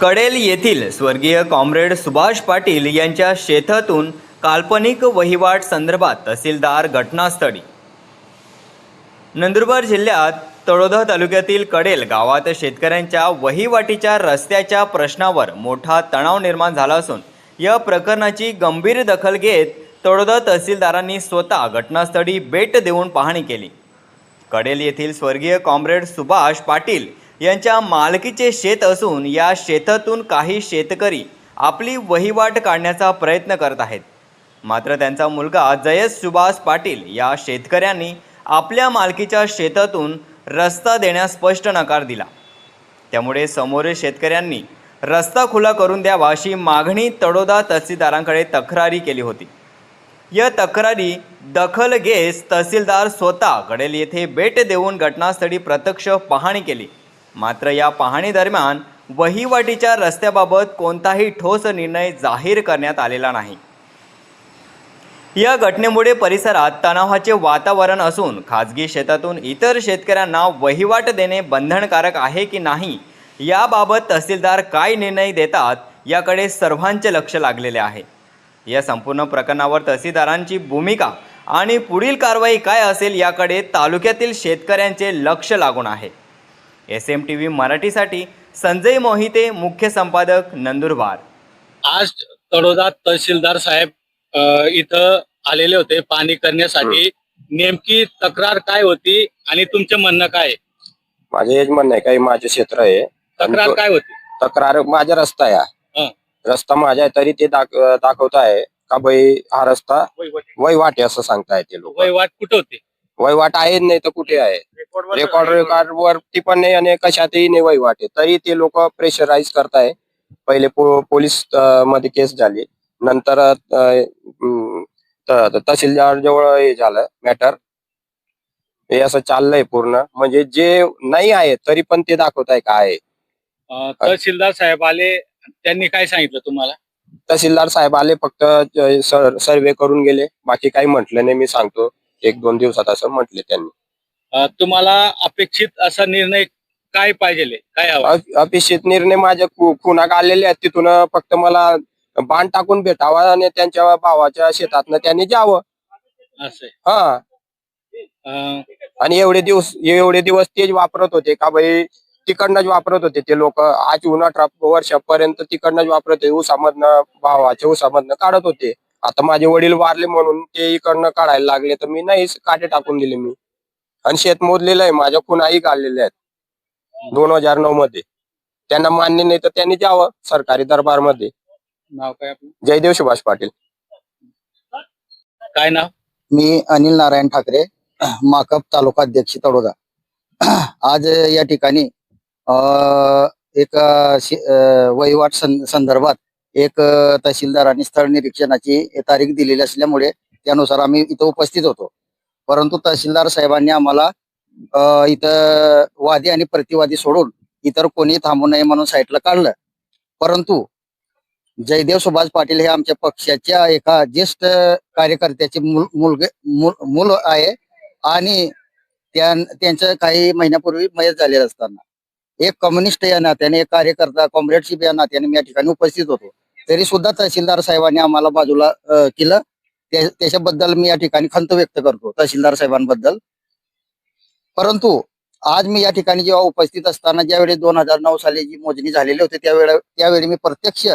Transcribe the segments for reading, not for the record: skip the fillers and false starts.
कडेल येथील स्वर्गीय कॉम्रेड सुभाष पाटील यांच्या शेतातून काल्पनिक वहिवाट संदर्भात तहसीलदार घटनास्थळी। नंदुरबार जिल्ह्यात तळोदा तालुक्यातील कडेल गावात शेतकऱ्यांच्या वहिवाटीच्या रस्त्याच्या प्रश्नावर मोठा तणाव निर्माण झाला असून या प्रकरणाची गंभीर दखल घेत तळोदा तहसीलदारांनी स्वतः घटनास्थळी भेट देऊन पाहणी केली। कडेल येथील स्वर्गीय कॉम्रेड सुभाष पाटील यांच्या मालकीचे शेत असून या शेतातून काही शेतकरी आपली वहिवाट काढण्याचा प्रयत्न करत आहेत। मात्र त्यांचा मुलगा जयेश सुभाष पाटील या शेतकऱ्यांनी आपल्या मालकीच्या शेतातून रस्ता देण्यास स्पष्ट नकार दिला। त्यामुळे समोरील शेतकऱ्यांनी रस्ता खुला करून द्यावा अशी मागणी तळोदा तहसीलदारांकडे तक्रारी केली होती। या तक्रारी दखल घेत तहसीलदार स्वतः कडेल येथे भेट देऊन घटनास्थळी प्रत्यक्ष पाहणी केली। मात्र या पाहणी दरम्यान वहिवाटीच्या रस्त्याबाबत कोणताही ठोस निर्णय जाहीर करण्यात आलेला नाही। या घटनेमुळे परिसरात तणावाचे वातावरण असून खाजगी शेतातून इतर शेतकऱ्यांना वहिवाट देणे बंधनकारक आहे की नाही याबाबत तहसीलदार काय निर्णय देतात याकडे सर्वांचे लक्ष लागलेले आहे। या संपूर्ण प्रकरणावर तहसीलदारांची भूमिका आणि पुढील कारवाई काय असेल याकडे तालुक्यातील शेतकऱ्यांचे लक्ष लागून आहे। SMTV मराठीसाठी संजय मोहिते, मुख्य संपादक, नंदुरबार। आज तळोदा तहसीलदार साहेब इथं आलेले होते पाहणी करण्यासाठी। नेमकी तक्रार काय होती आणि तुमचं म्हणणं काय? माझे हेच म्हणणं आहे काही माझे क्षेत्र आहे। तक्रार काय होती? तक्रार माझा रस्ता आहे, रस्ता माझा आहे तरी ते दाखवत आहे का बाई हा रस्ता वहिवाट आहे असं सांगताय ते लोक। वहिवाट कुठे होते? वहिवाट आहे नाही तर कुठे आहे? रेकॉर्ड वरती पण नाही आणि कशातही नाही वहिवाट आहे, तरी ते लोक प्रेशराईज करताय। पहिले पोलीस मध्ये केस झाली, नंतर तहसीलदार जवळ हे झालं मॅटर। हे असं चाललंय पूर्ण, म्हणजे जे नाही आहे तरी पण ते दाखवत आहे काय आहे। तहसीलदार साहेब आले, त्यांनी काय सांगितलं तुम्हाला? तहसीलदार साहेब आले, फक्त सर्वे करून गेले, बाकी काही म्हटलं नाही। मी सांगतो 1-2 दिवसात असं म्हटले त्यांनी। तुम्हाला अपेक्षित असा निर्णय काय पाहिजे, काय हवा? अपेक्षित निर्णय माझ्या खुना आलेले आहेत, तिथून फक्त मला बाण टाकून भेटावा आणि त्यांच्या भावाच्या शेतातनं त्यांनी जावं असं। हा, आणि एवढे दिवस तेच वापरत होते का बाई, तिकडनंच वापरत होते ते लोक। आज 18 वर्षापर्यंत तिकडनंच वापरत होते, ऊसामधनं भावाच्या ऊसामधनं काढत होते। आता माझे वडील वारले म्हणून ते इकडनं काढायला लागले तर मी नाही, काटे टाकून दिले मी। आणि शेत मोजलेलं आहे, माझ्या खुनाही काढलेल्या आहेत 2009 मध्ये। त्यांना मान्य नाही तर त्यांनी जावं सरकारी दरबारमध्ये। नाव काय आपलं? जयदेव सुभाष पाटील। काय नाव? मी अनिल नारायण ठाकरे, माकप तालुका अध्यक्ष तळोदा। आज या ठिकाणी एक वहिवाट संदर्भात एक तहसीलदारांनी स्थळ निरीक्षणाची तारीख दिलेली असल्यामुळे त्यानुसार आम्ही इथं उपस्थित होतो। परंतु तहसीलदार साहेबांनी आम्हाला इथं वादी आणि प्रतिवादी सोडून इतर कोणी थांबू नये म्हणून साईडला काढलं। परंतु जयदेव सुभाष पाटील हे आमच्या पक्षाच्या एका ज्येष्ठ कार्यकर्त्याचे मूल आहे आणि त्यांचं काही महिन्यापूर्वी मयत झालेलं असताना एक कम्युनिस्ट या नात्याने, एक कार्यकर्ता, कॉम्रेडशिप या नात्याने मी या ठिकाणी उपस्थित होतो। तरी सुद्धा तहसीलदार साहेबांनी आम्हाला बाजूला केलं, त्याच्याबद्दल मी या ठिकाणी खंत व्यक्त करतो तहसीलदार साहेबांबद्दल। परंतु आज मी या ठिकाणी जेव्हा उपस्थित असताना ज्यावेळी 2009 साली जी मोजणी झालेली होती त्यावेळी मी प्रत्यक्ष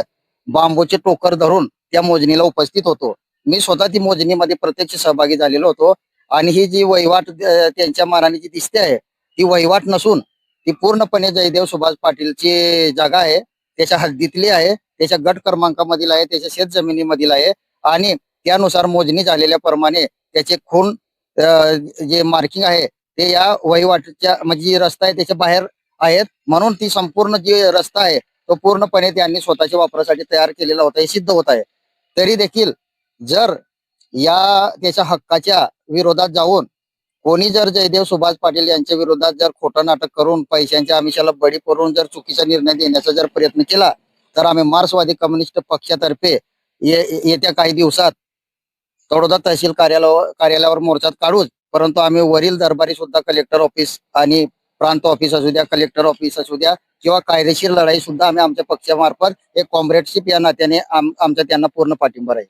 बांबूचे टोकर धरून त्या मोजणीला उपस्थित होतो। मी स्वतः ती मोजणीमध्ये प्रत्यक्ष सहभागी झालेलो होतो आणि ही जी वहिवाट त्यांच्या मानाने जी दिसते आहे ती वहिवाट नसून ती पूर्णपणे जयदेव सुभाष पाटीलची जागा आहे, त्याच्या हद्दीतली आहे, त्याच्या गट क्रमांकामधील आहे, त्याच्या शेत जमिनीमधील आहे आणि त्यानुसार मोजणी झालेल्या प्रमाणे त्याचे खून जे मार्किंग आहे ते या वहिवाटच्या म्हणजे जी रस्ता आहे त्याच्या बाहेर आहेत। म्हणून ती संपूर्ण जी रस्ता आहे तो पूर्णपणे त्यांनी स्वतःच्या वापरासाठी तयार केलेला होता, हे सिद्ध होत आहे। तरी देखील जर या त्याच्या हक्काच्या विरोधात जाऊन कोणी जर जयदेव सुभाष पाटील यांच्या विरोधात जर खोटं नाटक करून पैशांच्या आमिषाला बळी पडून जर चुकीचा निर्णय देण्याचा जर प्रयत्न केला तर आम्ही मार्क्सवादी कम्युनिस्ट पक्षातर्फे येत्या काही दिवसात तळोदा तहसील कार्यालयावर मोर्चात काढूच। परंतु आम्ही वरील दरबारी सुद्धा कलेक्टर ऑफिस आणि प्रांत ऑफिस असू द्या, कलेक्टर ऑफिस असू द्या किंवा कायदेशीर लढाई सुद्धा आम्ही आमच्या पक्षामार्फत एक कॉम्रेडशिप या नात्याने आमचा त्यांना पूर्ण पाठिंबा राहील.